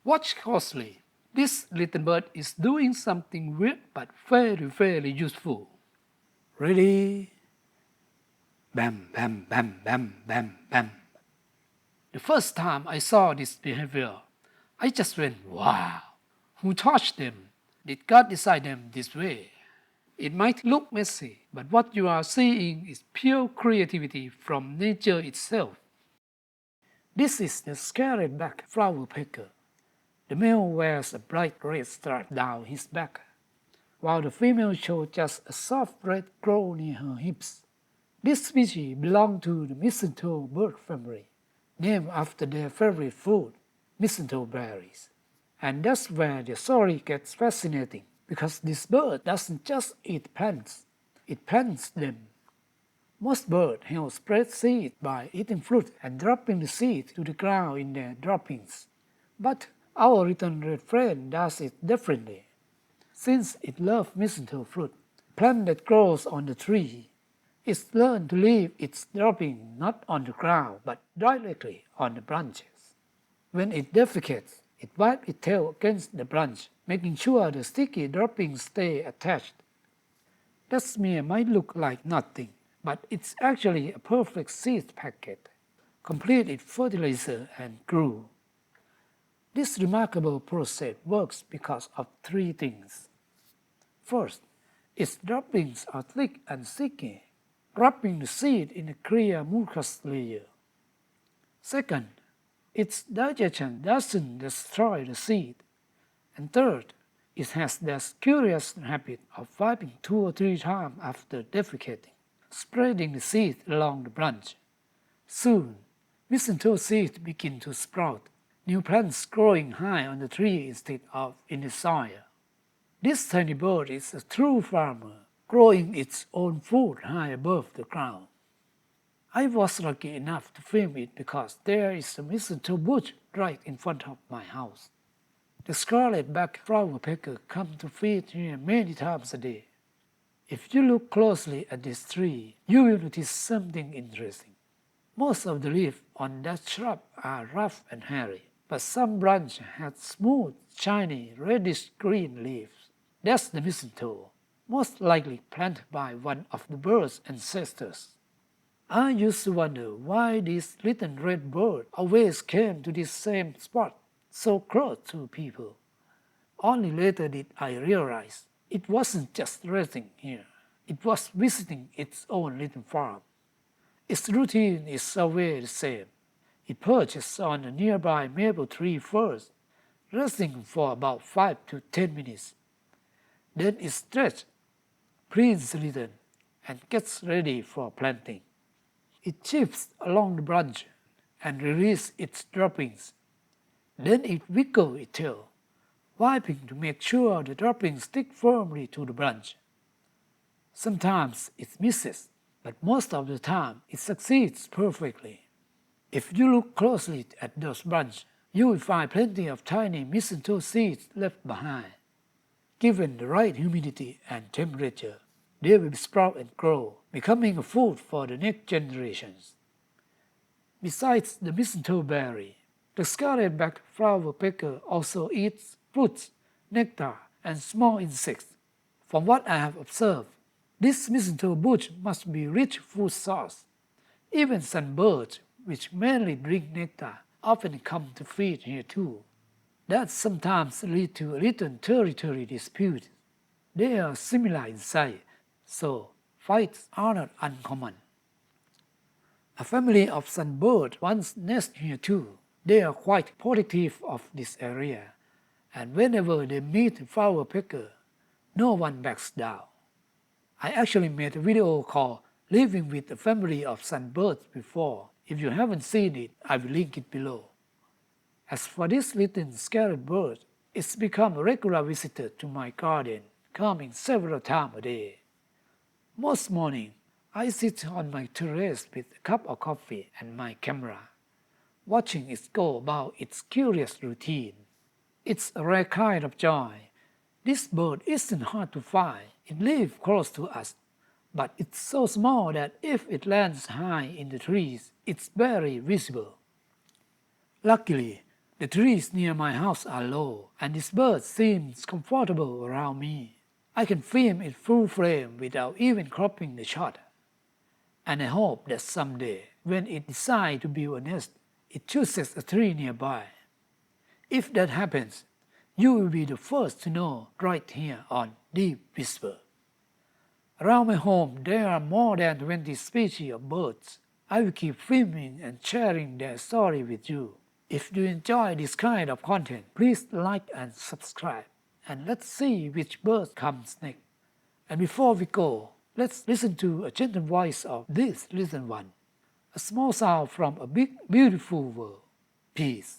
Watch closely. This little bird is doing something weird but very useful. Ready? Bam, bam, bam, bam, bam, bam. The first time I saw this behavior, I just went, wow! Who taught them? Did God design them this way? It might look messy, but what you are seeing is pure creativity from nature itself. This is the Scarlet-backed Flowerpecker. The male wears a bright red stripe down his back, while the female shows just a soft red glow near her hips. This species belongs to the mistletoe bird family, named after their favorite food, mistletoe berries. And that's where the story gets fascinating, because this bird doesn't just eat plants, it plants them. Most birds help spread seed by eating fruit and dropping the seed to the ground in their droppings. But our little red friend does it differently. Since it loves mistletoe fruit, a plant that grows on the tree, it's learned to leave its dropping not on the ground but directly on the branches. When it defecates, it wipes its tail against the branch, making sure the sticky droppings stay attached. That smear might look like nothing, but it's actually a perfect seed packet, complete with fertilizer and glue. This remarkable process works because of three things. First, its droppings are thick and sticky, wrapping the seed in a clear mucus layer. Second, its digestion doesn't destroy the seed. And third, it has this curious habit of wiping 2 or 3 times after defecating, spreading the seed along the branch. Soon, mistletoe seeds begin to sprout, new plants growing high on the tree instead of in the soil. This tiny bird is a true farmer, growing its own food high above the ground. I was lucky enough to film it because there is a mistletoe bush right in front of my house. The Scarlet-backed Flowerpecker comes to feed here many times a day. If you look closely at this tree, you will notice something interesting. Most of the leaves on that shrub are rough and hairy, but some branches have smooth, shiny, reddish-green leaves. That's the mistletoe, most likely planted by one of the bird's ancestors. I used to wonder why this little red bird always came to this same spot, so close to people. Only later did I realize it wasn't just resting here, it was visiting its own little farm. Its routine is always the same. It perches on a nearby maple tree first, resting for about 5 to 10 minutes. Then it stretches, cleans a little, and gets ready for planting. It chips along the branch and releases its droppings. Then it wiggles its tail, wiping to make sure the droppings stick firmly to the branch. Sometimes it misses, but most of the time it succeeds perfectly. If you look closely at those branches, you will find plenty of tiny mistletoe seeds left behind. Given the right humidity and temperature, they will sprout and grow, becoming a food for the next generations. Besides the mistletoe berry, the Scarlet-backed Flowerpecker also eats fruits, nectar, and small insects. From what I have observed, this mistletoe bush must be rich food source. Even sunbirds, which mainly drink nectar, often come to feed here too. That sometimes leads to a little territory dispute. They are similar in size, so fights are not uncommon. A family of sunbirds once nest here too. They are quite protective of this area, and whenever they meet a flowerpecker, no one backs down. I actually made a video called Living with a Family of Sunbirds before. If you haven't seen it, I will link it below. As for this little scarlet bird, it's become a regular visitor to my garden, coming several times a day. Most mornings, I sit on my terrace with a cup of coffee and my camera, watching it go about its curious routine. It's a rare kind of joy. This bird isn't hard to find. It lives close to us, but it's so small that if it lands high in the trees, it's barely visible. Luckily, The trees near my house are low, and this bird seems comfortable around me. I can film it full frame without even cropping the shot. And I hope that someday, when it decides to build a nest, it chooses a tree nearby. If that happens, you will be the first to know right here on Deep Whisper. Around my home, there are more than 20 species of birds. I will keep filming and sharing their story with you. If you enjoy this kind of content, please like and subscribe. And let's see which bird comes next. And before we go, let's listen to a gentle voice of this little one. A small sound from a big, beautiful world. Peace.